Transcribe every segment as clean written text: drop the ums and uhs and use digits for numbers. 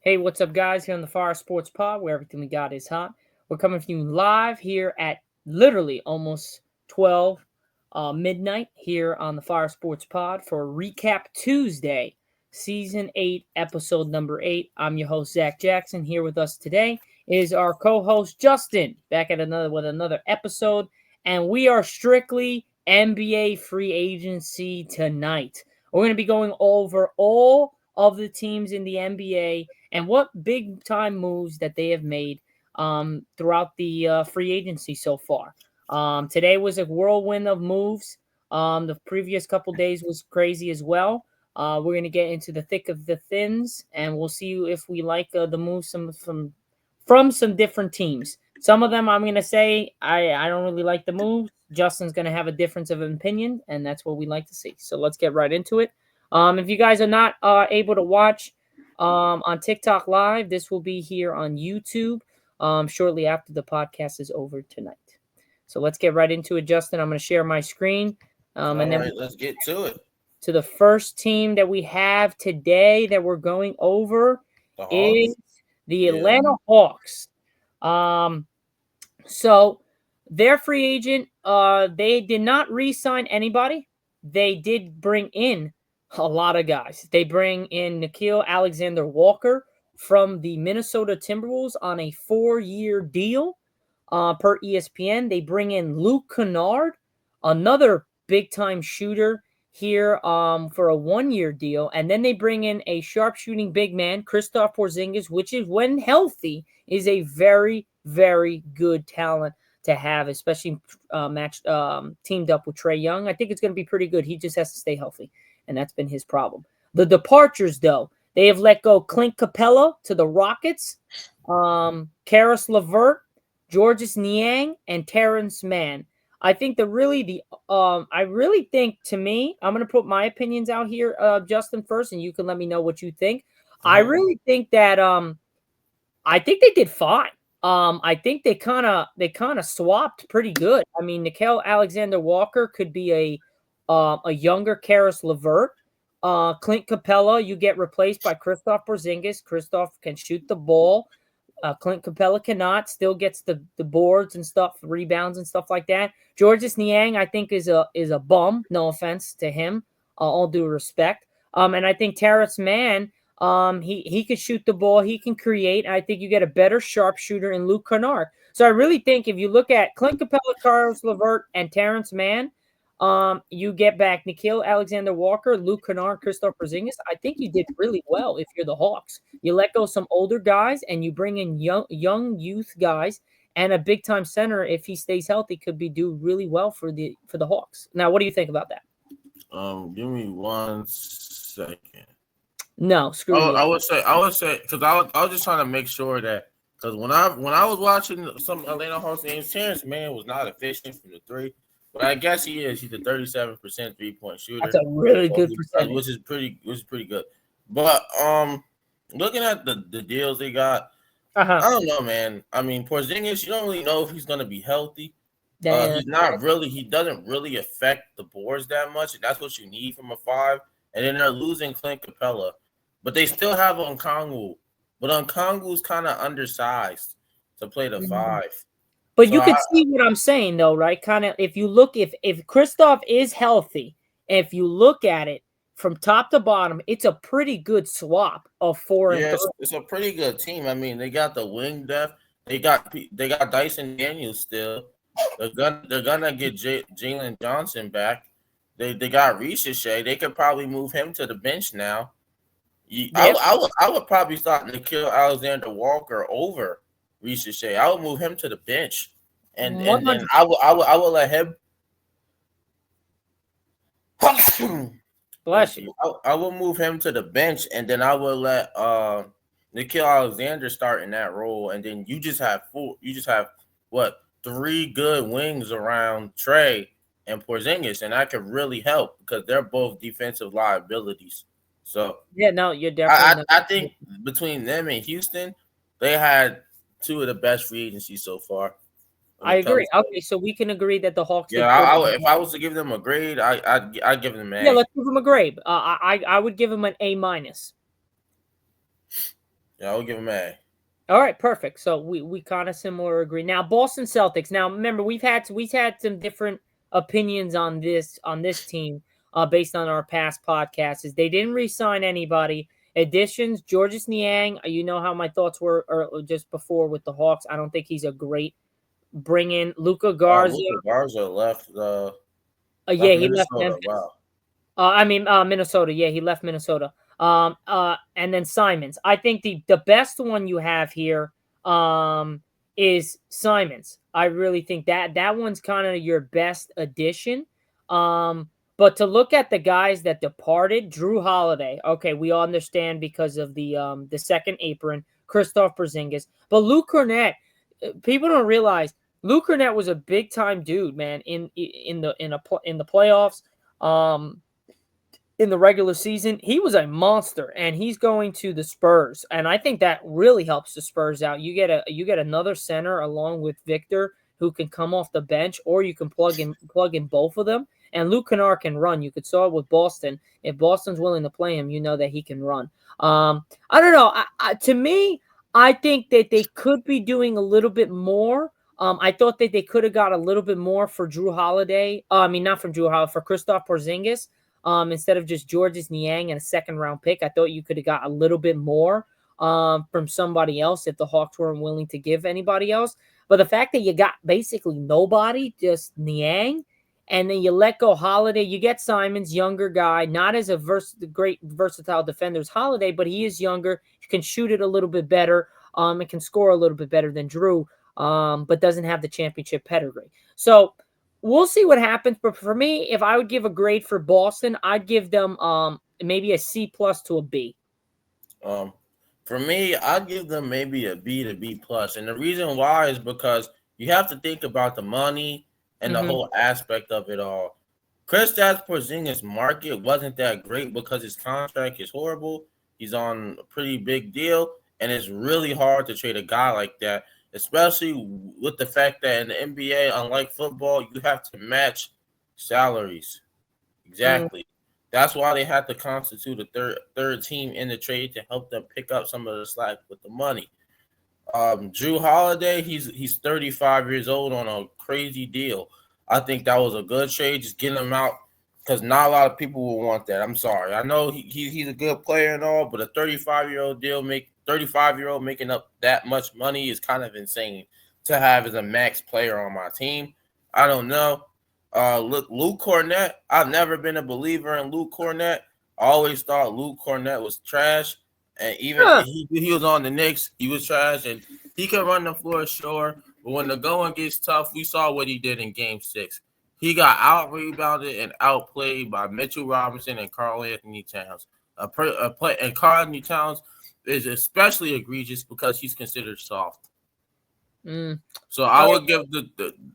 Hey, what's up, guys? Here on the Fire Sports Pod, where everything we got is hot. We're coming from you live here at literally almost 12 midnight here on the Fire Sports Pod for Recap Tuesday, Season 8, Episode number 8. I'm your host, Zach Jackson. Here with us today is our co-host, Justin, back at another episode. And we are strictly NBA free agency tonight. We're going to be going over all of the teams in the NBA and what big time moves that they have made throughout the free agency so far. Today was a whirlwind of moves. The previous couple days was crazy as well. We're going to get into the thick of the thins, and we'll see if we like the moves from some different teams. Some of them I'm going to say I don't really like the moves. Justin's going to have a difference of opinion, and that's what we like to see. So let's get right into it. If you guys are not able to watch on TikTok Live, this will be here on YouTube shortly after the podcast is over tonight. So let's get right into it, Justin. I'm going to share my screen. All and then right, let's get to it. To the first team that we have today that we're going over is the Atlanta Hawks. So their free agent, they did not re-sign anybody. They did bring in a lot of guys. They bring in Nickeil Alexander-Walker from the Minnesota Timberwolves on a 4-year deal per ESPN. They bring in Luke Kennard, another big-time shooter here for a 1-year deal. And then they bring in a sharpshooting big man, Kristaps Porzingis, which is, when healthy, is a very, very good talent to have, especially teamed up with Trae Young. I think it's going to be pretty good. He just has to stay healthy, and that's been his problem. The departures, though, they have let go Clint Capella to the Rockets, Karis LeVert, Georges Niang, and Terrence Mann. I think I really think, to me, I'm going to put my opinions out here, Justin, first, and you can let me know what you think. I really think that I think they did fine. I think they kind of swapped pretty good. I mean, Nickeil Alexander-Walker could be a younger Karis LeVert. Clint Capella, you get replaced by Kristaps Porzingis. Kristaps can shoot the ball. Clint Capella cannot. Still gets the boards and stuff, rebounds and stuff like that. Georges Niang, I think, is a bum. No offense to him, all due respect. And I think Terrence Mann, he can shoot the ball. He can create. I think you get a better sharpshooter in Luke Kennard. So I really think if you look at Clint Capella, Karis LeVert, and Terrence Mann, you get back Nickeil Alexander-Walker, Luke Kennard, Kristaps Porzingis. I think you did really well if you're the Hawks. You let go some older guys and you bring in young youth guys, and a big time center, if he stays healthy, could do really well for the Hawks. Now, what do you think about that? Give me 1 second. No, screw you. I would say because I was just trying to make sure that, because when I was watching some Atlanta Hawks games, Terrence Mann was not efficient from the three. But I guess he is. He's a 37% 3-point shooter. That's a really good percentage, which is pretty good. But looking at the deals they got, I don't know, man. I mean, Porzingis, you don't really know if he's gonna be healthy. He's not really. He doesn't really affect the boards that much, and that's what you need from a 5. And then they're losing Clint Capella, but they still have Okongwu. But Okongwu's kind of undersized to play the 5. But so you can see what I'm saying, though, right? Kind of, if you look, if Kristaps is healthy, if you look at it from top to bottom, it's a pretty good swap of 4 and 3. It's a pretty good team. I mean, they got the wing depth. They got Dyson Daniels still. They're gonna get Jalen Johnson back. They got Ricochet. They could probably move him to the bench now. I would probably start Nickeil Alexander-Walker over Ricochet. I would move him to the bench, and I will let him. Bless you. I will move him to the bench, and then I will let Nickeil Alexander start in that role, and then you just have 3 good wings around Trae and Porzingis, and that could really help because they're both defensive liabilities. So yeah, no, you're definitely. I think between them and Houston, they had 2 of the best free agencies so far. I agree. Okay, so we can agree that the Hawks. Yeah, if I was to give them a grade, I'd give them an A. Yeah, let's give them a grade. I would give them an A-. Yeah, I would give him A. All right, perfect. So we kind of similar agree. Now Boston Celtics. Now remember we've had some different opinions on this team based on our past podcasts. Is they didn't re-sign anybody. Additions, Georges Niang. You know how my thoughts were just before with the Hawks. I don't think he's a great bring in. Luka Garza. Luka Garza left Yeah, he left Minnesota. Memphis. Wow. Minnesota. Yeah, he left Minnesota. And then Simons. I think the best one you have here, is Simons. I really think that one's kind of your best addition. But to look at the guys that departed, Drew Holiday. Okay, we all understand because of the second apron, Christoph Porzingis. But Luke Cornett, people don't realize Luke Cornett was a big time dude, man. In the playoffs. In the regular season, he was a monster, and he's going to the Spurs, and I think that really helps the Spurs out. You get another center along with Victor who can come off the bench, or you can plug in both of them. And Luke Kennard can run. You could saw it with Boston. If Boston's willing to play him, you know that he can run. I don't know. To me, I think that they could be doing a little bit more. I thought that they could have got a little bit more for Drew Holiday. Not from Drew Holiday, for Christoph Porzingis. Instead of just Georges Niang and a second round pick. I thought you could have got a little bit more from somebody else if the Hawks weren't willing to give anybody else. But the fact that you got basically nobody, just Niang, and then you let go Holiday, you get Simons, younger guy, not as a great versatile defender as Holiday, but he is younger, can shoot it a little bit better, and can score a little bit better than Drew, but doesn't have the championship pedigree. So we'll see what happens. But for me, if I would give a grade for Boston, I'd give them maybe a C plus to a B. For me, I'd give them maybe a B to B plus. And the reason why is because you have to think about the money and the whole aspect of it all. Kristaps Porzingis' market wasn't that great because his contract is horrible. He's on a pretty big deal, and it's really hard to trade a guy like that, especially with the fact that in the NBA, unlike football, you have to match salaries. Exactly. That's why they had to constitute a third team in the trade to help them pick up some of the slack with the money. Drew Holiday, he's 35 years old on a crazy deal. I think that was a good trade, just getting him out, because not a lot of people will want that. I'm sorry. I know he's a good player and all, but a 35-year-old making up that much money is kind of insane to have as a max player on my team. I don't know. Look, Luke Cornett, I've never been a believer in Luke Cornett. I always thought Luke Cornett was trash. And even he was on the Knicks, he was trash. And he could run the floor, sure. But when the going gets tough, we saw what he did in Game 6. He got out-rebounded and outplayed by Mitchell Robinson and Karl-Anthony Towns. And Karl-Anthony Towns is especially egregious because he's considered soft. So I would give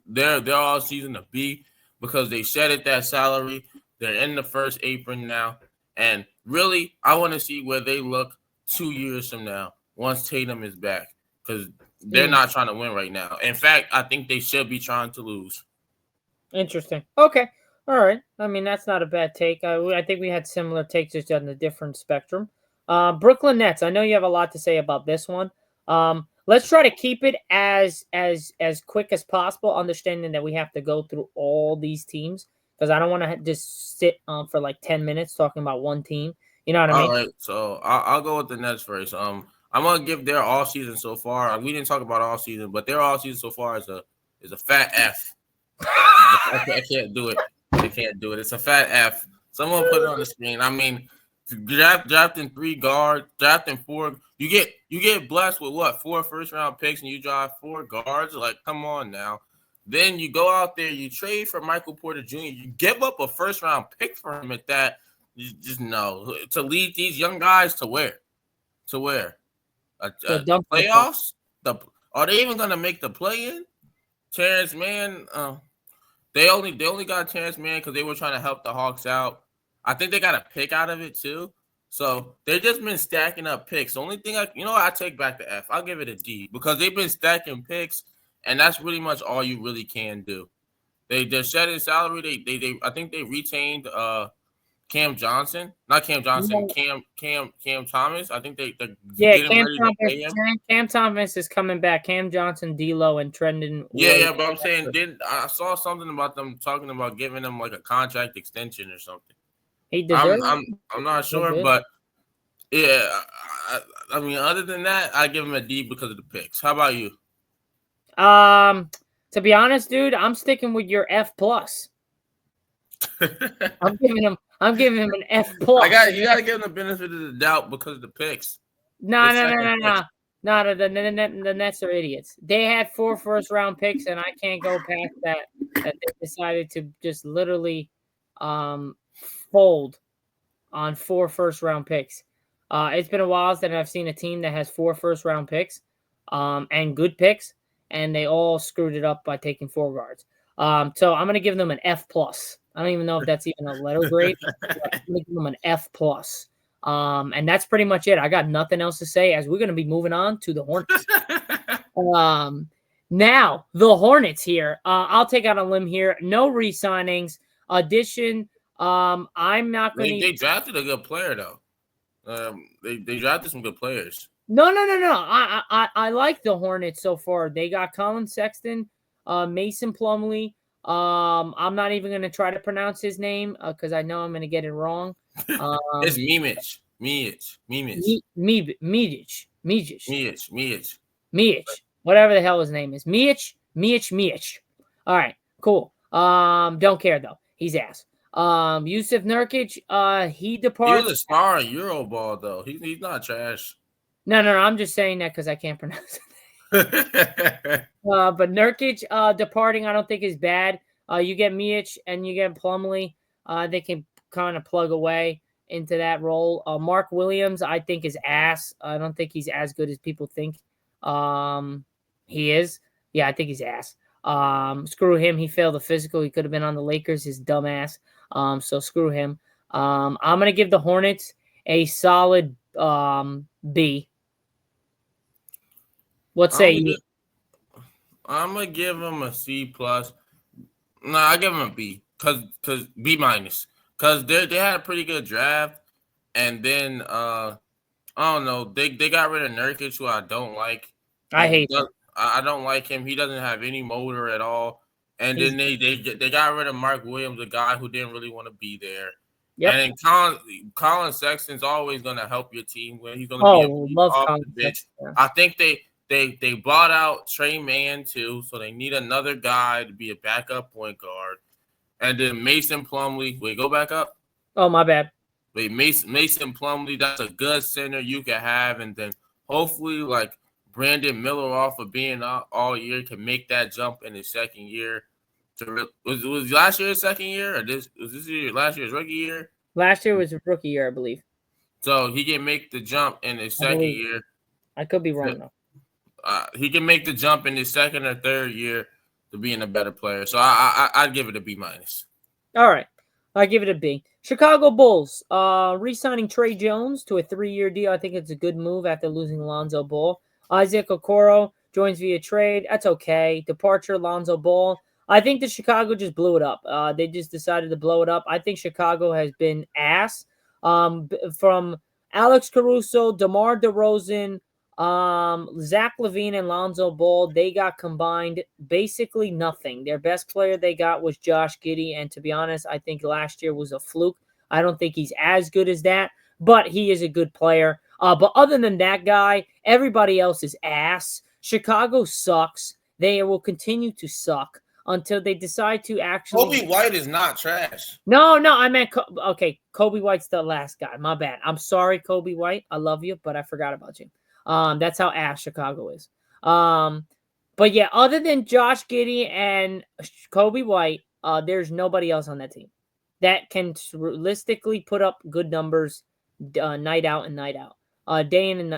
their all-season a B, because they shedded that salary. They're in the first apron now. And really, I want to see where they look 2 years from now once Tatum is back, because they're not trying to win right now. In fact, I think they should be trying to lose. Interesting. Okay. All right. I mean, that's not a bad take. I think we had similar takes, just on a different spectrum. Brooklyn Nets. I know you have a lot to say about this one. Let's try to keep it as quick as possible, understanding that we have to go through all these teams, because I don't want to just sit for like 10 minutes talking about one team. You know what I mean? All right, so I'll go with the Nets first. I'm gonna give their all season so far. We didn't talk about all season, but their all season so far is a fat F. I can't do it. I can't do it. It's a fat F. Someone put it on the screen. I mean, drafting 3 guards, drafting 4. You get blessed with what, 4 first-round picks, and you draft 4 guards? Like, come on now. Then you go out there, you trade for Michael Porter Jr., you give up a first-round pick for him at that. You just know. To lead these young guys to where? Playoffs? Are they even going to make the play-in? Terrence Mann, they only got Terrence Mann because they were trying to help the Hawks out. I think they got a pick out of it too. So they've just been stacking up picks. The only thing I take back the F. I'll give it a D, because they've been stacking picks, and that's really much all you really can do. They're shedding salary. They I think they retained Cam Johnson, not Cam Johnson, Cam Thomas. I think they're getting ready to pay him. Cam Thomas is coming back. Cam Johnson, D'Lo, and Trendon. Yeah, but I'm saying, I saw something about them talking about giving him like a contract extension or something. He deserves. I'm not sure, but yeah, I mean, other than that, I give him a D because of the picks. How about you? To be honest, dude, I'm sticking with your F plus. I'm giving him an F plus. You gotta give him the benefit of the doubt because of the picks. No. The Nets are idiots. They had 4 first-round picks, and I can't go past that they decided to just literally fold on 4 first-round picks. It's been a while since I've seen a team that has 4 first-round picks and good picks, and they all screwed it up by taking 4 guards. So I'm going to give them an F plus. I don't even know if that's even a letter grade. I'm going to give them an F plus. And that's pretty much it. I got nothing else to say as we're going to be moving on to the Hornets. Now, the Hornets here. I'll take out a limb here. No re-signings. Addition. I'm not going to. They drafted a good player, though. They drafted some good players. No. I like the Hornets so far. They got Colin Sexton, Mason Plumlee. I'm not even going to try to pronounce his name because I know I'm going to get it wrong. It's Mijic. Whatever the hell his name is. Mijic. All right, cool. Don't care though. He's ass. Yusuf Nurkic, he departs. He was a star in Euroball though. He's not trash. No. I'm just saying that because I can't pronounce it. But Nurkic departing, I don't think is bad. You get Mijic and you get Plumlee. They can kind of plug away into that role. Mark Williams, I think, is ass. I don't think he's as good as people think he is. Yeah, I think he's ass. Screw him. He failed the physical. He could have been on the Lakers, his dumb ass. So screw him. I'm going to give the Hornets a solid B. What say you? I'm going to give him a C plus. No, I give him a B. Cause B minus. Because they had a pretty good draft. And then, I don't know, they got rid of Nurkic, who I don't like. I hate him. I don't like him. He doesn't have any motor at all. And then they got rid of Mark Williams, a guy who didn't really want to be there. Yep. And then Colin Sexton's always going to help your team when he's going to be off the bench. Yeah. I think they bought out Trey Mann too, so they need another guy to be a backup point guard. And then Mason Plumlee. Wait, go back up. Oh, my bad. Wait, Mason Plumlee. That's a good center you can have, and then hopefully, like Brandon Miller, off of being out all year, can make that jump in his second year. Was last year his second year, or was this year last year's rookie year? Last year was a rookie year, I believe. So he can make the jump in his second year. I could be wrong though. He can make the jump in his second or third year to being a better player. So I'd give it a B minus. All right. I give it a B. Chicago Bulls re-signing Trey Jones to a 3-year deal. I think it's a good move after losing Lonzo Ball. Isaac Okoro joins via trade. That's okay. Departure, Lonzo Ball. I think that Chicago just blew it up. They just decided to blow it up. I think Chicago has been ass. From Alex Caruso, DeMar DeRozan, Zach LaVine, and Lonzo Ball, they got combined basically nothing. Their best player they got was Josh Giddey, and to be honest, I think last year was a fluke. I don't think he's as good as that, but he is a good player. But other than that guy, everybody else is ass. Chicago sucks. They will continue to suck until they decide to actually. Kobe White is not trash. No, I meant okay. Kobe White's the last guy. My bad. I'm sorry, Kobe White. I love you, but I forgot about you. That's how ass Chicago is. But yeah, other than Josh Giddey and Kobe White, there's nobody else on that team that can realistically put up good numbers night out and night out, day in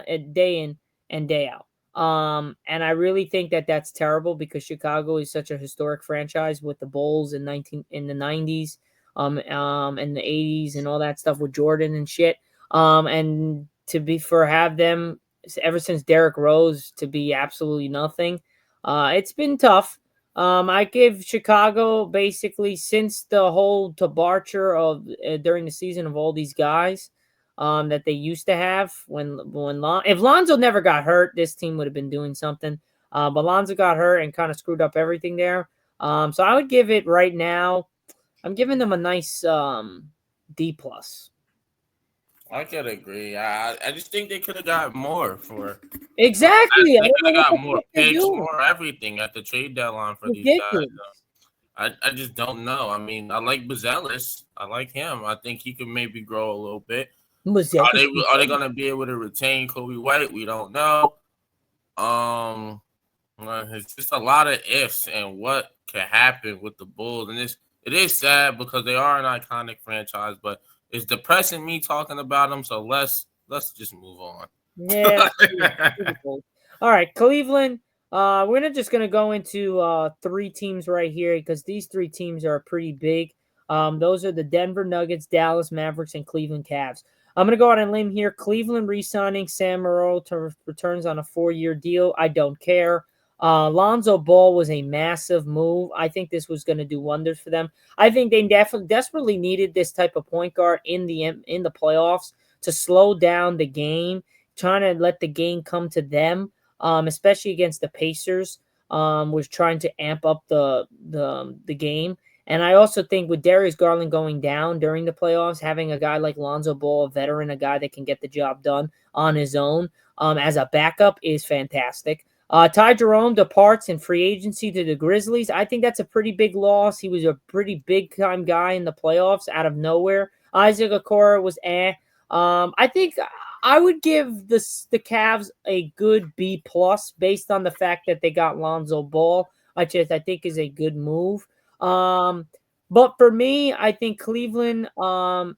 and day out. And I really think that that's terrible because Chicago is such a historic franchise with the Bulls in the 90s, and the 80s and all that stuff with Jordan and shit. And have them ever since Derrick Rose to be absolutely nothing. It's been tough. I give Chicago basically since the whole departure of during the season of all these guys that they used to have if Lonzo never got hurt, this team would have been doing something. But Lonzo got hurt and kind of screwed up everything there. So I would give it right now. I'm giving them a nice D plus. I could agree. I just think they could have got more for exactly. they could have got more picks, more everything at the trade deadline for these guys. I just don't know. I mean, I like Bazelis. I like him. I think he could maybe grow a little bit. Are they gonna be able to retain Kobe White? We don't know. It's just a lot of ifs and what could happen with the Bulls, and it is sad because they are an iconic franchise, but it's depressing me talking about them. So let's just move on. Yeah. All right, Cleveland. We're just gonna go into 3 teams right here because these 3 teams are pretty big. Those are the Denver Nuggets, Dallas Mavericks, and Cleveland Cavs. I'm gonna go out on a limb here. Cleveland re-signing Sam Morril returns on a 4-year deal. I don't care. Lonzo Ball was a massive move. I think this was going to do wonders for them. I think they desperately needed this type of point guard in the playoffs to slow down the game, trying to let the game come to them, especially against the Pacers. Was trying to amp up the game. And I also think with Darius Garland going down during the playoffs, having a guy like Lonzo Ball, a veteran, a guy that can get the job done on his own as a backup is fantastic. Ty Jerome departs in free agency to the Grizzlies. I think that's a pretty big loss. He was a pretty big-time guy in the playoffs out of nowhere. Isaac Okoro was I think I would give the Cavs a good B+ based on the fact that they got Lonzo Ball, which I think is a good move. But for me, I think Cleveland,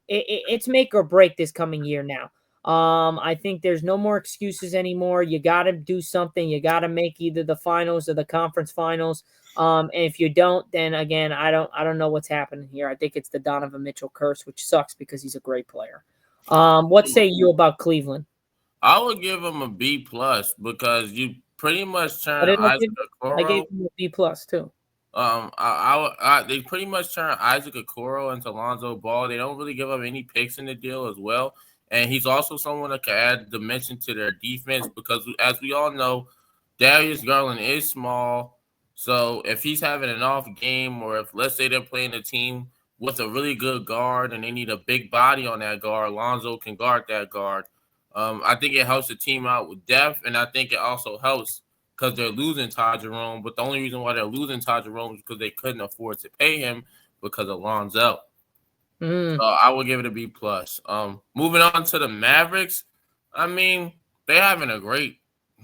it's make or break this coming year now. I think there's no more excuses anymore. You got to do something. You got to make either the finals or the conference finals. And if you don't, then again, I don't know what's happening here. I think it's the Donovan Mitchell curse, which sucks because he's a great player. What say you about Cleveland? I would give him a B+ because you pretty much turn Isaac Okoro. I gave him a B+ too. They pretty much turn Isaac Okoro into Lonzo Ball. They don't really give up any picks in the deal as well. And he's also someone that can add dimension to their defense because, as we all know, Darius Garland is small. So if he's having an off game, or if, let's say, they're playing a team with a really good guard and they need a big body on that guard, Lonzo can guard that guard. I think it helps the team out with depth, and I think it also helps because they're losing Ty Jerome. But the only reason why they're losing Ty Jerome is because they couldn't afford to pay him because of Lonzo. So I will give it a B+. Moving on to the Mavericks. I mean, they're having a great.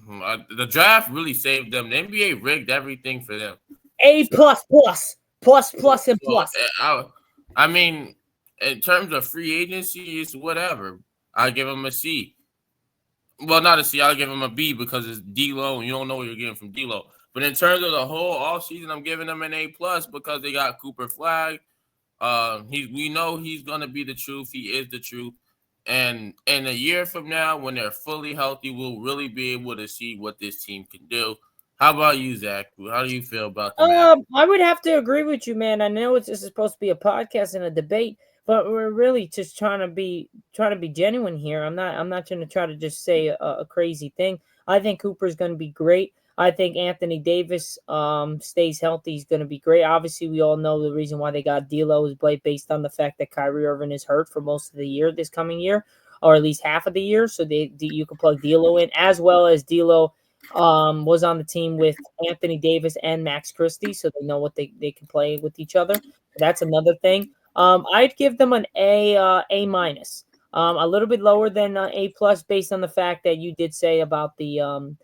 The draft really saved them. The NBA rigged everything for them. A++, and plus. I mean, in terms of free agency, it's whatever. I give them a C. Well, not a C. I'll give him a B because it's D-Lo, and you don't know what you're getting from D-Lo. But in terms of the whole offseason, I'm giving them an A+ because they got Cooper Flag. We know he's gonna be the truth. He is the truth. And in a year from now, when they're fully healthy, we'll really be able to see what this team can do. How about you, Zach? How do you feel about the I would have to agree with you, man. I know this is supposed to be a podcast and a debate, but we're really just trying to be genuine here. I'm not going to try to just say a crazy thing. I think Cooper's going to be great. I think Anthony Davis stays healthy. He's going to be great. Obviously, we all know the reason why they got D'Lo is based on the fact that Kyrie Irving is hurt for most of the year this coming year, or at least half of the year. So you can plug D'Lo in, as well as D'Lo was on the team with Anthony Davis and Max Christie, so they know what they can play with each other. That's another thing. I'd give them an A minus, a little bit lower than A+ based on the fact that you did say about the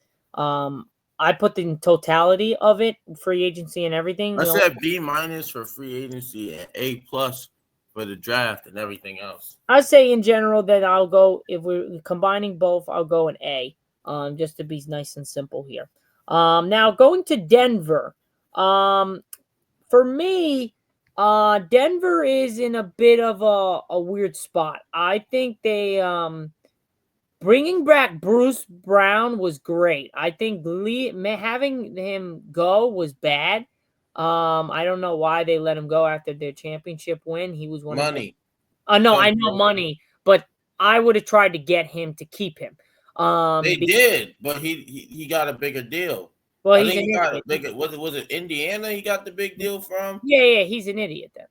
I put the totality of it, free agency and everything. I said B- for free agency and A+ for the draft and everything else. I'd say in general that I'll go, if we're combining both, I'll go an A. Just to be nice and simple here. Now going to Denver. For me, Denver is in a bit of a weird spot. I think they bringing back Bruce Brown was great. I think having him go was bad. I don't know why they let him go after their championship win. He was one money. of no, I know money, but I would have tried to get him to keep him. They did, but he got a bigger deal. Well, I he's think an he got a idiot. bigger. Was it Indiana? He got the big deal from. Yeah, he's an idiot then,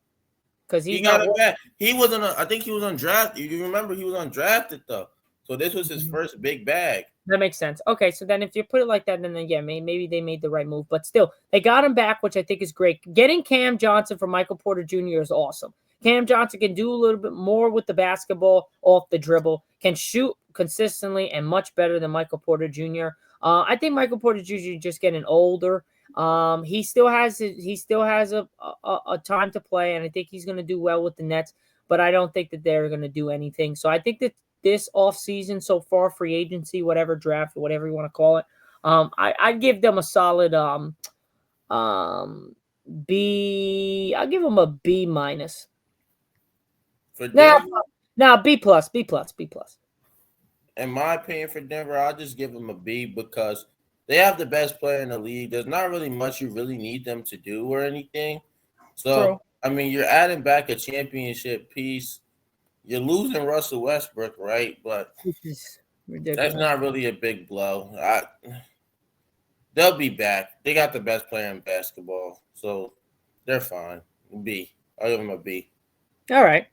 because he's He got not. it back. He wasn't. I think he was undrafted. You remember he was undrafted though. So this was his first big bag. That makes sense. Okay, so then if you put it like that, then yeah, maybe they made the right move. But still, they got him back, which I think is great. Getting Cam Johnson from Michael Porter Jr. is awesome. Cam Johnson can do a little bit more with the basketball off the dribble, can shoot consistently and much better than Michael Porter Jr. I think Michael Porter Jr. is just getting older. He still has a time to play, and I think he's going to do well with the Nets. But I don't think that they're going to do anything. So I think that this offseason so far, free agency, whatever draft, whatever you want to call it, I'd give them a solid B. I'll give them a B minus. For Denver? No, B plus. In my opinion, for Denver, I'll just give them a B because they have the best player in the league. There's not really much you really need them to do or anything. So, true. I mean, you're adding back a championship piece. You're losing Russell Westbrook, right? But that's not really a big blow. They'll be back. They got the best player in basketball, so they're fine. B. I'll give them a B. All right.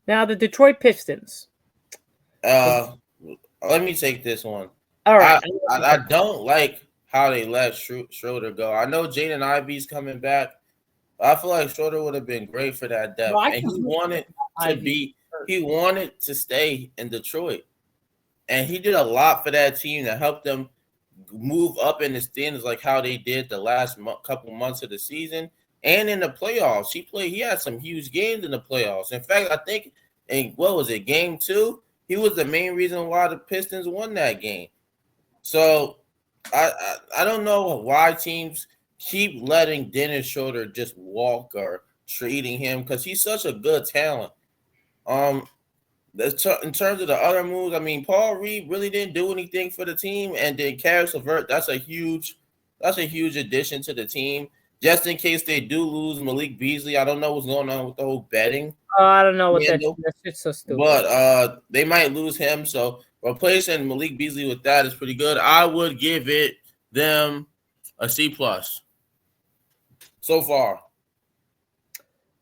Now the Detroit Pistons. Let me take this one. All right. I don't like how they let Schroeder go. I know Jaden Ivey's coming back. I feel like Schroeder would have been great for that depth, and he wanted to stay in Detroit, and he did a lot for that team to help them move up in the standings, like how they did the last couple months of the season and in the playoffs. He had some huge games in the playoffs. In fact, I think in game 2, he was the main reason why the Pistons won that game. So I don't know why teams keep letting Dennis Schroeder just walk or treating him, because he's such a good talent. In terms of the other moves, I mean, Paul Reed really didn't do anything for the team, and then Caris LeVert, that's a huge addition to the team. Just in case they do lose Malik Beasley, I don't know what's going on with the whole betting. I don't know what that's so stupid. But they might lose him, so replacing Malik Beasley with that is pretty good. I would give them a C plus. So far,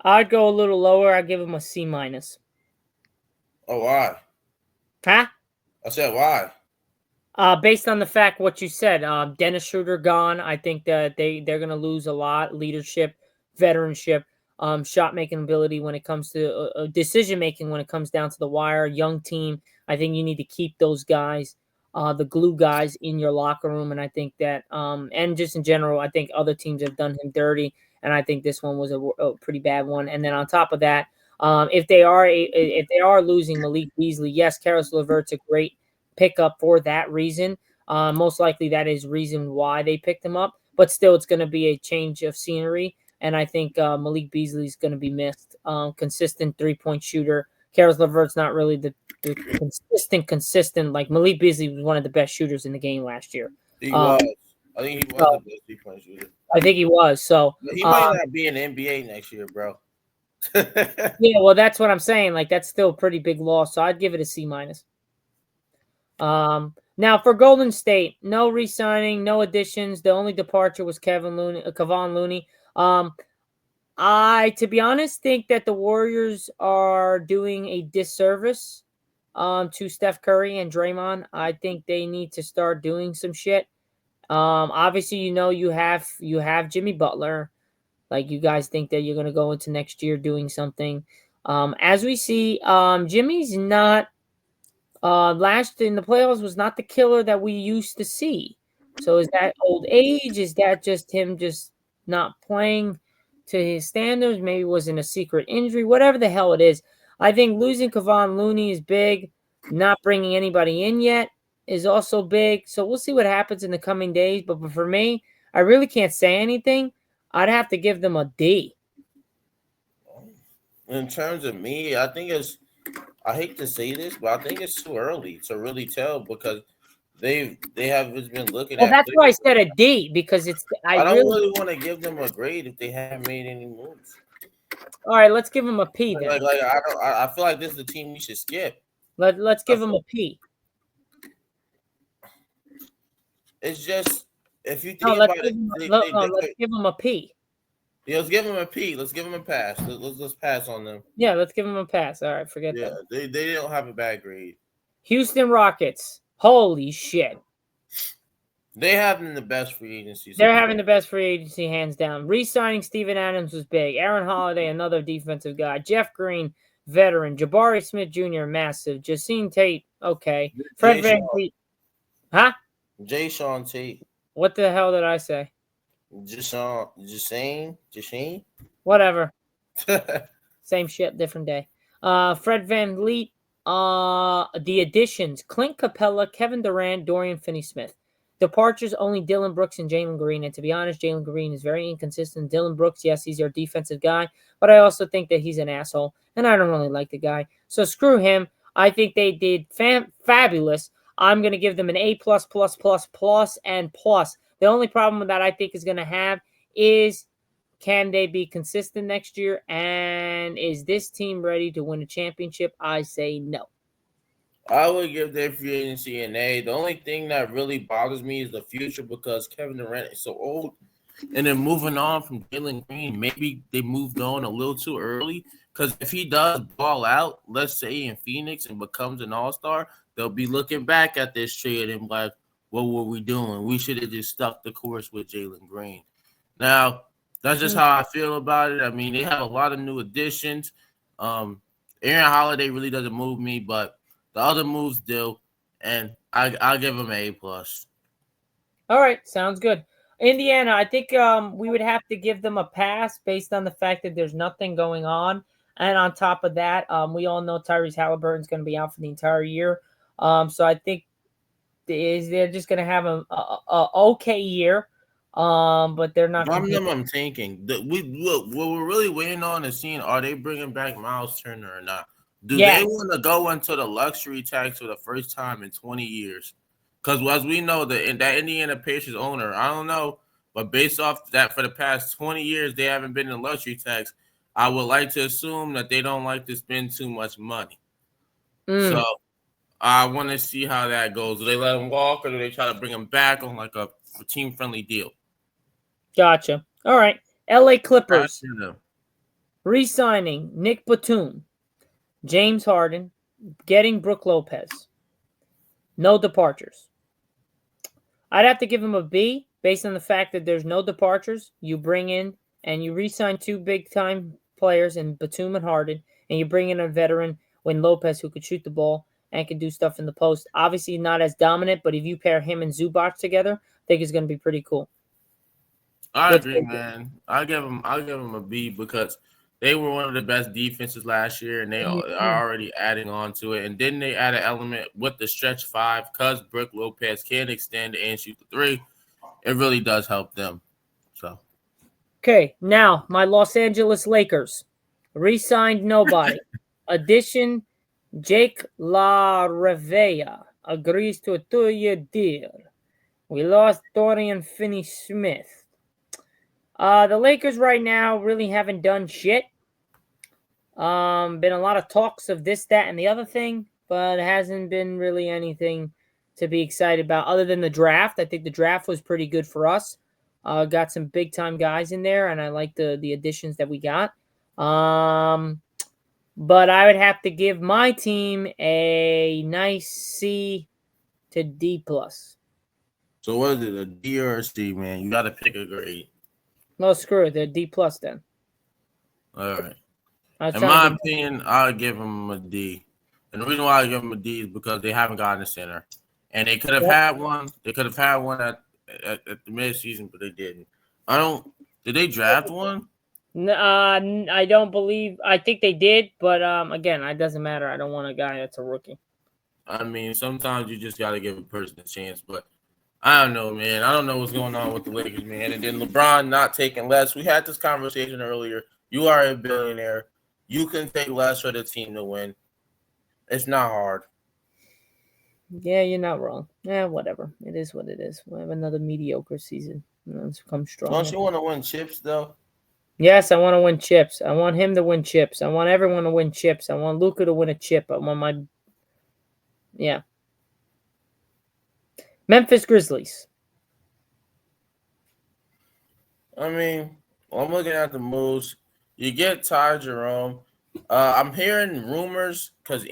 I'd go a little lower. I'd give him a C minus. Oh, why? Huh? I said why? Based on the fact what you said, Dennis Schroeder gone. I think that they're gonna lose a lot. Leadership, veteranship, shot making ability when it comes to decision making when it comes down to the wire. Young team. I think you need to keep those guys, the glue guys in your locker room. And I think that, and just in general, I think other teams have done him dirty. And I think this one was a pretty bad one. And then on top of that, if they are losing Malik Beasley, yes, Caris LeVert's a great pickup for that reason. Most likely that is reason why they picked him up. But still, it's going to be a change of scenery. And I think Malik Beasley is going to be missed. Consistent three-point shooter. Caris LeVert's not really the consistent. Like Malik Beasley was one of the best shooters in the game last year. He was. I think he was the best three-point shooter. I think he was. So he might not be in the NBA next year, bro. Yeah, well, that's what I'm saying. Like, that's still a pretty big loss. So I'd give it a C minus. Now for Golden State, no re-signing, no additions. The only departure was Kevon Looney. I, to be honest, think that the Warriors are doing a disservice to Steph Curry and Draymond. I think they need to start doing some shit. Obviously, you have Jimmy Butler. Like, you guys think that you're going to go into next year doing something. As we see, Jimmy's not last in the playoffs was not the killer that we used to see. So is that old age? Is that just him just not playing to his standards? Maybe it wasn't a secret injury, whatever the hell it is. I think losing Kevon Looney is big. Not bringing anybody in yet is also big. So we'll see what happens in the coming days. But for me, I really can't say anything. I'd have to give them a D. In terms of me, I think I hate to say this, but I think it's too early to really tell, because they haven't been looking Well, at. that's why I said a D because it's. I don't really want to give them a grade if they haven't made any moves. All right, let's give them a P then. I feel like this is the team we should skip. Let's give them a P. It's just if you think about it, let's give them a P. Yeah, let's give them a P. Let's give them a pass. Let's pass on them. Yeah, let's give them a pass. All right, forget that. Yeah, they don't have a bad grade. Houston Rockets. Holy shit. They having the best free agency. They're having the best free agency, hands down. Re-signing Steven Adams was big. Aaron Holiday, another defensive guy. Jeff Green, veteran. Jabari Smith Jr., massive. Jacine Tate, okay. Fred VanVleet. Huh? Jay-Sean Tate. What the hell did I say? Jacine? Whatever. Same shit, different day. Fred VanVleet. The additions: Clint Capella, Kevin Durant, Dorian Finney-Smith. Departures: only Dylan Brooks and Jalen Green. And to be honest, Jalen Green is very inconsistent. Dylan Brooks, yes, he's our defensive guy, but I also think that he's an asshole, and I don't really like the guy. So screw him. I think they did fabulous. I'm going to give them an A+++++++. The only problem that I think is going to have is, can they be consistent next year? And is this team ready to win a championship? I say no. I would give their free agency an A. The only thing that really bothers me is the future because Kevin Durant is so old. And then moving on from Jalen Green, maybe they moved on a little too early. Because if he does ball out, let's say in Phoenix, and becomes an all-star, they'll be looking back at this trade and like, what were we doing? We should have just stuck the course with Jalen Green. Now, that's just how I feel about it. I mean, they have a lot of new additions. Aaron Holiday really doesn't move me, but the other moves do, and I'll give them an A+. All right, sounds good. Indiana, I think we would have to give them a pass based on the fact that there's nothing going on. And on top of that, we all know Tyrese Halliburton's going to be out for the entire year. So I think they're just going to have a okay year, but they're not. I'm thinking that what we're really waiting on is seeing, are they bringing back Miles Turner or not? Do they want to go into the luxury tax for the first time in 20 years? Because as we know, that Indiana Pacers owner, I don't know, but based off that, for the past 20 years, they haven't been in luxury tax. I would like to assume that they don't like to spend too much money. So I want to see how that goes. Do they let him walk, or do they try to bring him back on like a team-friendly deal? Gotcha. All right. LA Clippers re-signing Nick Batum, James Harden, getting Brook Lopez. No departures. I'd have to give him a B based on the fact that there's no departures. You bring in and you re-sign two big-time players in Batum and Harden, and you bring in a veteran, Win Lopez, who could shoot the ball and can do stuff in the post. Obviously not as dominant, but if you pair him and Zubac together, I think it's going to be pretty cool. I agree, man. I'll give them a B because they were one of the best defenses last year, and they are already adding on to it. And then they add an element with the stretch five because Brook Lopez can extend and shoot the three. It really does help them. So, okay, now my Los Angeles Lakers re-signed nobody. Addition: Jake LaRavia agrees to a 2-year deal. We lost Dorian Finney-Smith. The Lakers right now really haven't done shit. Been a lot of talks of this, that, and the other thing, but it hasn't been really anything to be excited about other than the draft. I think the draft was pretty good for us. Got some big-time guys in there, and I like the additions that we got. But I would have to give my team a nice C to D+. So what is it, a D or a C, man? You got to pick a grade. No, screw it. They're D+ then. All right. In my opinion, I'll give them a D. And the reason why I give them a D is because they haven't gotten a center. And they could have had one. They could have had one at the midseason, but they didn't. Did they draft one? I don't believe. I think they did, but again, it doesn't matter. I don't want a guy that's a rookie. I mean, sometimes you just got to give a person a chance, but I don't know, man. I don't know what's going on with the Lakers, man. And then LeBron not taking less. We had this conversation earlier. You are a billionaire. You can take less for the team to win. It's not hard. Yeah, you're not wrong. Yeah, whatever. It is what it is. We'll have another mediocre season. Let's come strong. Don't you want to win chips though? Yes, I want to win chips. I want him to win chips. I want everyone to win chips. I want Luka to win a chip. I want my Memphis Grizzlies. I mean, I'm looking at the moves. You get Ty Jerome. I'm hearing rumors because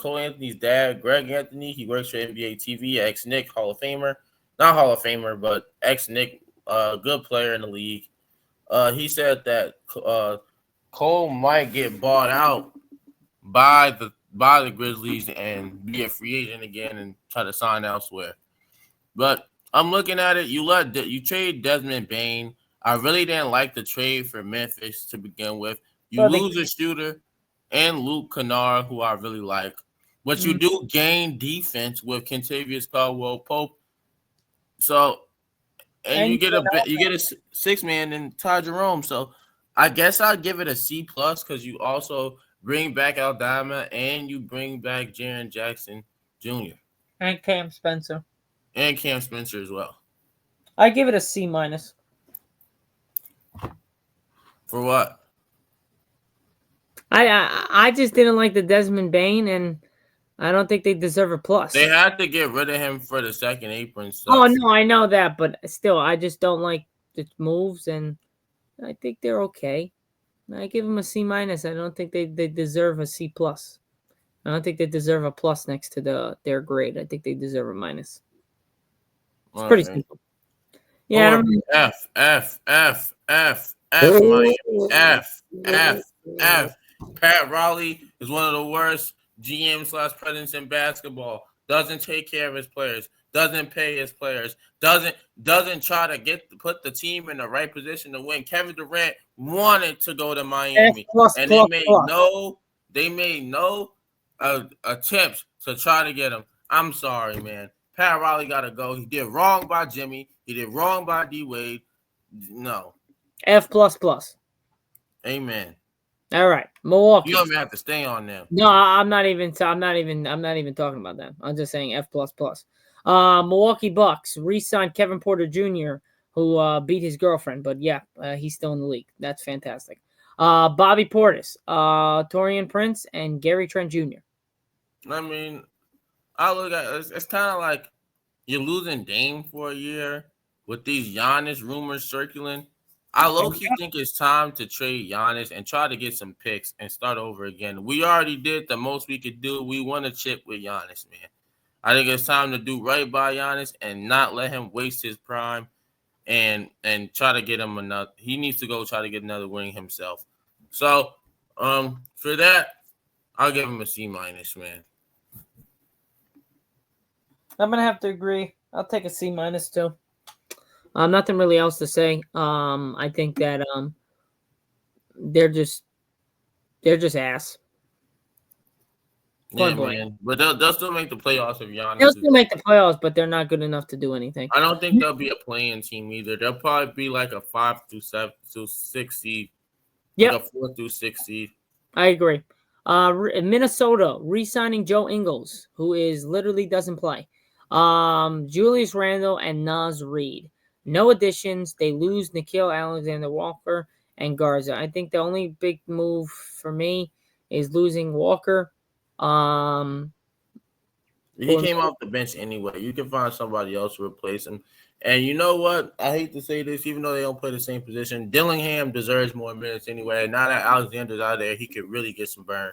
Cole Anthony's dad, Greg Anthony, he works for NBA TV, ex Nick Hall of Famer, not Hall of Famer, but ex Nick, good player in the league. He said that Cole might get bought out by the Grizzlies and be a free agent again and try to sign elsewhere. But I'm looking at it. You trade Desmond Bain. I really didn't like the trade for Memphis to begin with. You lose a shooter and Luke Kennard, who I really like. But you do gain defense with Kentavious Caldwell-Pope. So, and you get a 6-man in Ty Jerome. So, I guess I'd give it a C+ because you also bring back Aldama and you bring back Jaren Jackson Jr. and Cam Spencer. And Cam Spencer as well. I give it a C-. For what? I just didn't like the Desmond Bain, and I don't think they deserve a plus. They had to get rid of him for the second apron stuff. Oh no, I know that, but still, I just don't like the moves, and I think they're okay. I give them a C-. I don't think they deserve a C+. I don't think they deserve a plus next to their grade. I think they deserve a minus. It's pretty simple. Yeah. F, Miami. F. Pat Riley is one of the worst GM/presidents in basketball. Doesn't take care of his players. Doesn't pay his players. Doesn't try to put the team in the right position to win. Kevin Durant wanted to go to Miami, and they made no attempts to try to get him. I'm sorry, man. Pat Riley got to go. He did wrong by Jimmy. He did wrong by D Wade. No. F++. Amen. All right, Milwaukee. You don't even have to stay on them. No, I'm not even talking about that. I'm just saying F++. Milwaukee Bucks re-signed Kevin Porter Jr., who beat his girlfriend, but yeah, he's still in the league. That's fantastic. Bobby Portis, Taurean Prince, and Gary Trent Jr. I mean, I look at it, it's kind of like you're losing Dame for a year with these Giannis rumors circulating. I low-key think it's time to trade Giannis and try to get some picks and start over again. We already did the most we could do. We won a chip with Giannis, man. I think it's time to do right by Giannis and not let him waste his prime and try to get him another. He needs to go try to get another ring himself. So, for that, I'll give him a C-, man. I'm going to have to agree. I'll take a C- too. Nothing really else to say. I think that they're just ass. Yeah, man. But they'll still make the playoffs if Giannis. They'll still make the playoffs, but they're not good enough to do anything. I don't think they'll be a playing team either. They'll probably be like a 5 through 6 seed. Yeah, like a 4 through 6 seed. I agree. Minnesota re-signing Joe Ingles, who literally doesn't play. Julius Randle and Naz Reid. No additions. They lose Nickeil Alexander-Walker and Garza. I think the only big move for me is losing Walker. He came off the bench anyway. You can find somebody else to replace him. And you know what? I hate to say this, even though they don't play the same position, Dillingham deserves more minutes anyway. Now that Alexander's out there, he could really get some burn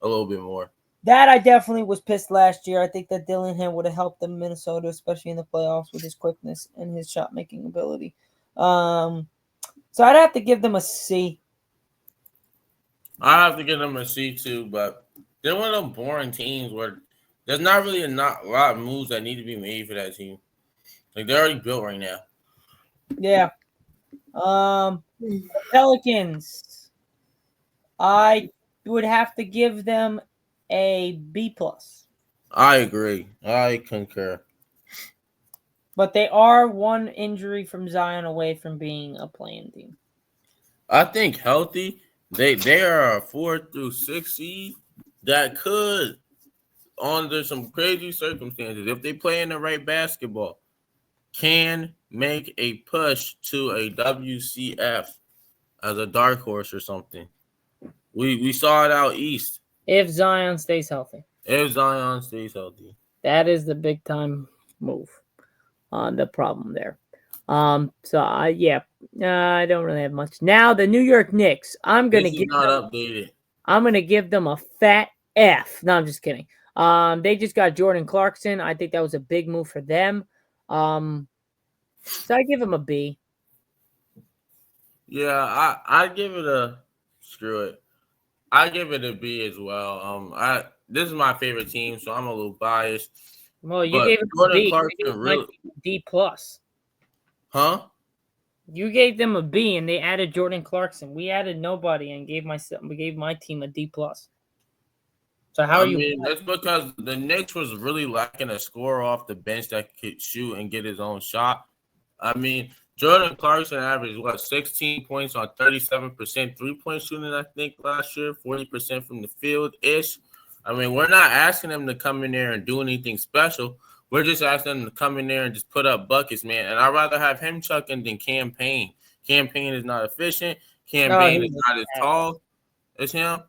a little bit more. That I definitely was pissed last year. I think that Dillingham would have helped them Minnesota, especially in the playoffs with his quickness and his shot making ability. So I'd have to give them a C. I have to give them a C too, but they're one of them boring teams where there's not really a lot of moves that need to be made for that team. Like they're already built right now. Yeah. Pelicans. I would have to give them a B+. I agree. I concur. But they are one injury from Zion away from being a playing team. I think healthy, they are a 4 through 6 seed that could under some crazy circumstances, if they play in the right basketball, can make a push to a WCF as a dark horse or something. We saw it out east. If Zion stays healthy. If Zion stays healthy. That is the big time move. The problem there. I don't really have much. Now the New York Knicks. I'm gonna give them a fat F. No, I'm just kidding. They just got Jordan Clarkson. I think that was a big move for them. So I give them a B. Yeah, I give it a screw it. I give it a B as well. This is my favorite team, so I'm a little biased. Well, you gave it a B. Really D plus. Huh? You gave them a B, and they added Jordan Clarkson. We added nobody, and we gave my team a D plus. So how are you? I mean, that's because the Knicks was really lacking a scorer off the bench that could shoot and get his own shot. I mean, Jordan Clarkson averaged 16 points on 37% 3-point shooting, I think, last year, 40% from the field ish. I mean, we're not asking them to come in there and do anything special. We're just asking them to come in there and just put up buckets, man. And I'd rather have him chucking than Cam Payne. Cam Payne is not efficient. Cam Payne is not as tall as him,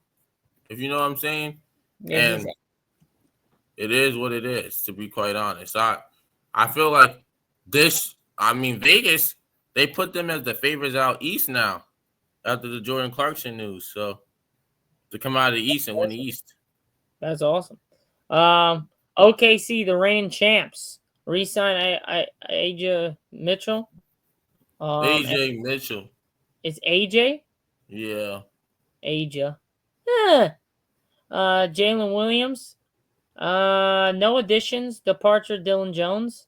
if you know what I'm saying. Yeah, and it is what it is, to be quite honest. I feel like Vegas, they put them as the favorites out east now after the Jordan Clarkson news. So to come out of the east and win the East. That's awesome. OKC, the reigning champs, re-sign AJ Mitchell. AJ Mitchell. It's AJ? Yeah. AJ. Jalen Williams. No additions. Departure Dylan Jones.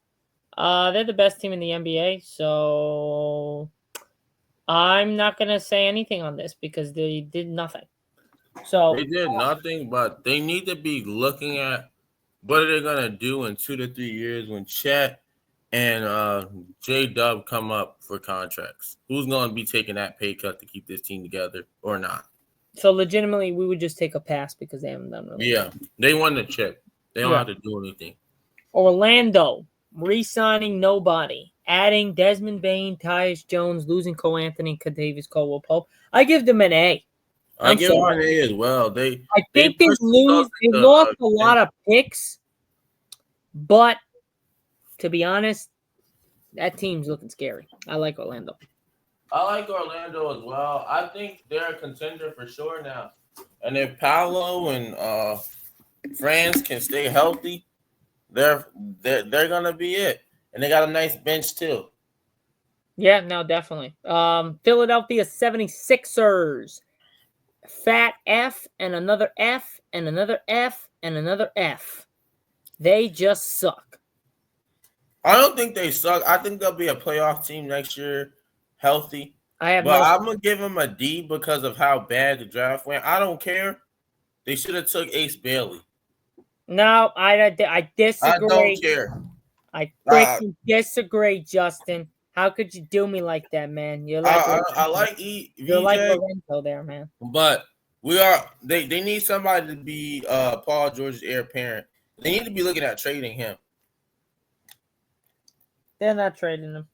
They're the best team in the NBA, so I'm not gonna say anything on this because they did nothing. So they did nothing, but they need to be looking at what are they gonna do in 2 to 3 years when Chet and J-Dub come up for contracts. Who's gonna be taking that pay cut to keep this team together or not? So legitimately, we would just take a pass because they haven't done really. Yeah, they won the chip. They don't have to do anything. Orlando re-signing nobody, adding Desmond Bain, Tyus Jones, losing Cole Anthony, Kentavious Caldwell-Pope. I give them an A. I give them an A as well. I think they lost a lot of picks, but to be honest, that team's looking scary. I like Orlando. I like Orlando as well. I think they're a contender for sure now. And if Paolo and Franz can stay healthy, they're gonna be it. And they got a nice bench too. Yeah, no, definitely. Philadelphia 76ers. Fat F and another F and another F and another F. They just suck. I don't think they suck. I think they'll be a playoff team next year, healthy. I'm gonna give them a D because of how bad the draft went. I don't care. They should have took Ace Bailey. No, I disagree. I don't care. I freaking disagree, Justin. How could you do me like that, man? You're like I like you're like Lorenzo there, man. But they need somebody to be Paul George's heir apparent. They need to be looking at trading him. They're not trading him.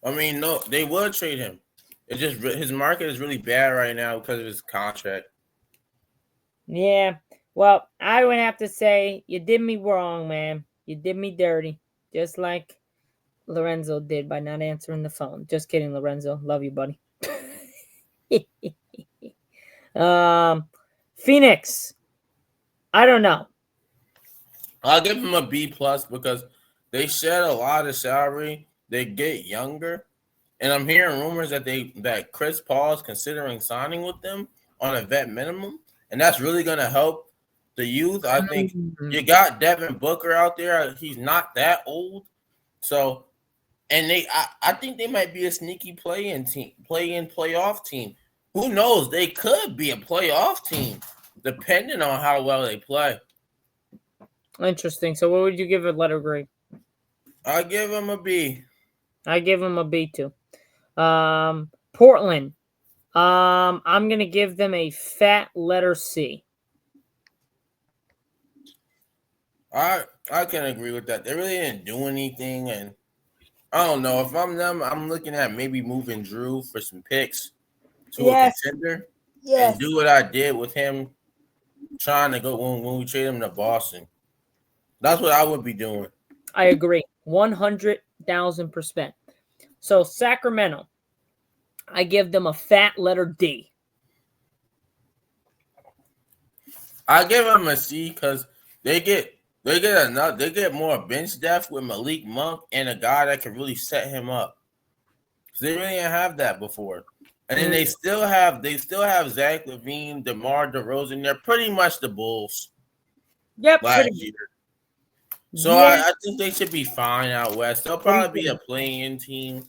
I mean, no, they would trade him. It's just his market is really bad right now because of his contract. Yeah. Well, I would have to say you did me wrong, man. You did me dirty. Just like Lorenzo did by not answering the phone. Just kidding, Lorenzo. Love you, buddy. Phoenix. I don't know. I'll give him a B plus because they shed a lot of salary. They get younger, and I'm hearing rumors that Chris Paul is considering signing with them on a vet minimum, and that's really gonna help the youth. I think you got Devin Booker out there. He's not that old, so and I think they might be a sneaky playoff team. Who knows? They could be a playoff team, depending on how well they play. Interesting. So, what would you give a letter grade? I give them a B. I give them a B too. Portland. I'm gonna give them a fat letter C. I can agree with that. They really didn't do anything, and I don't know if I'm them. I'm looking at maybe moving Drew for some picks to a contender, and do what I did with him trying to go when we trade him to Boston. That's what I would be doing. I agree, 100,000%. So Sacramento, I give them a fat letter D. I give them a C because they get more bench depth with Malik Monk and a guy that can really set him up. They really didn't have that before. And then they still have Zach LaVine, DeMar DeRozan. They're pretty much the Bulls. Yep. Last year. So yeah. I think they should be fine out west. They'll probably be a play-in team.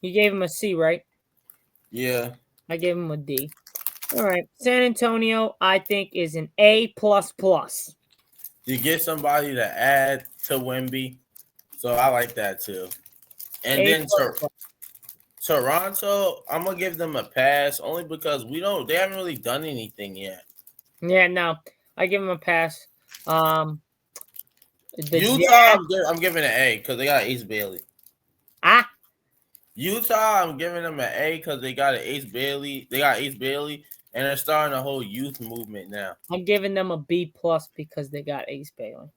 You gave him a C, right? Yeah. I gave him a D. All right. San Antonio, I think, is an A++. You get somebody to add to Wemby. So I like that too. And then Toronto, I'm gonna give them a pass only because they haven't really done anything yet. Yeah, no. I give them a pass. Utah, I'm giving an A because they got Ace Bailey. Utah, I'm giving them an A because they got Ace Bailey. They got Ace Bailey, and they're starting a whole youth movement now. I'm giving them a B+ because they got Ace Bailey.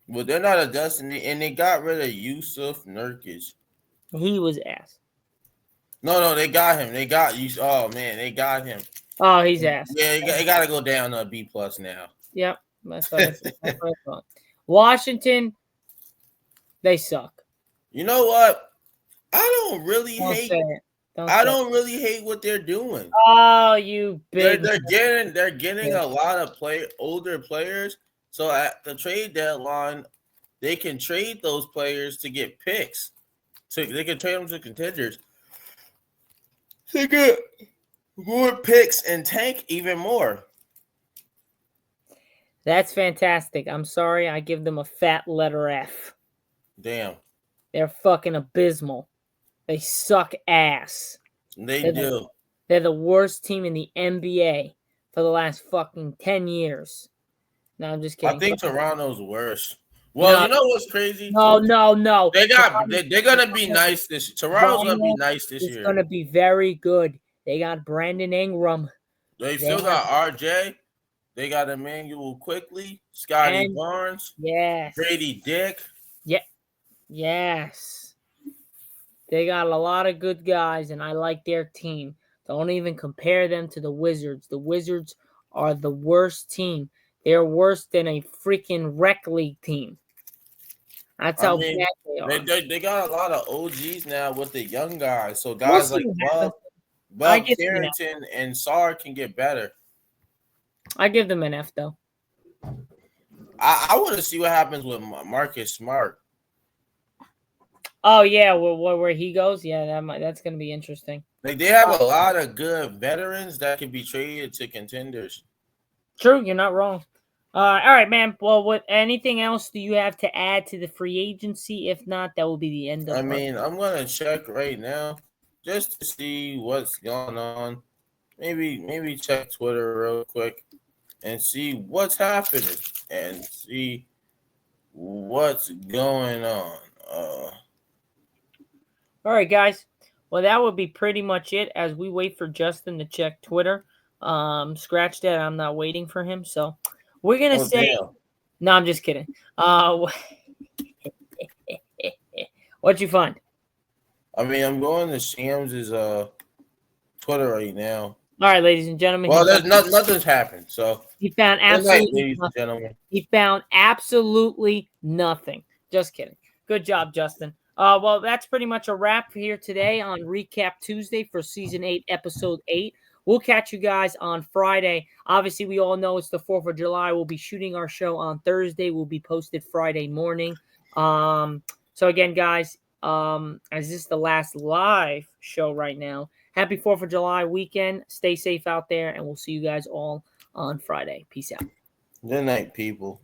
Well, they're not a destiny, and they got rid of Yusuf Nurkic. He was ass. No, they got him. They got you. Oh man, they got him. Oh, he's ass. Yeah, he got to go down to a B+ now. Yep, that's what I thought. Washington, they suck. You know what? I don't really hate what they're doing. Oh, you big! They're getting a lot of older players. So at the trade deadline, they can trade those players to get picks. So they can trade them to contenders to get more picks and tank even more. That's fantastic. I'm sorry, I give them a fat letter F. Damn. They're fucking abysmal. They suck ass. They're the worst team in the NBA for the last fucking 10 years. No, I'm just kidding. I think Toronto's worse. Well, you know what's crazy? No. They're gonna be nice this year. Toronto's gonna be nice this year. It's gonna be very good. They got Brandon Ingram. They still got RJ. They got Emmanuel Quickly, Scotty Barnes, Brady Dick. Yes. They got a lot of good guys, and I like their team. Don't even compare them to the Wizards. The Wizards are the worst team. They're worse than a freaking rec league team. That's how bad they are. They got a lot of OGs now with the young guys. So guys like Bub Carrington and Sarr can get better. I give them an F, though. I want to see what happens with Marcus Smart. Oh, yeah, where he goes? Yeah, that's going to be interesting. Like they have a lot of good veterans that can be traded to contenders. True, you're not wrong. All right, man. Well, what anything else do you have to add to the free agency? If not, that will be the end of it. I'm going to check right now just to see what's going on. Maybe check Twitter real quick and see what's happening and see what's going on. All right, guys. Well, that would be pretty much it as we wait for Justin to check Twitter. Scratch that. I'm not waiting for him. So we're going to say, damn. No, I'm just kidding. What'd you find? I'm going to Shams' Twitter right now. All right, ladies and gentlemen. Well, nothing's happened. So he found absolutely nothing. He found absolutely nothing. Just kidding. Good job, Justin. Well, that's pretty much a wrap here today on Recap Tuesday for Season 8, Episode 8. We'll catch you guys on Friday. Obviously, we all know it's the 4th of July. We'll be shooting our show on Thursday. We'll be posted Friday morning. So again, guys, as this is the last live show right now, happy 4th of July weekend. Stay safe out there, and we'll see you guys all on Friday. Peace out. Good night, people.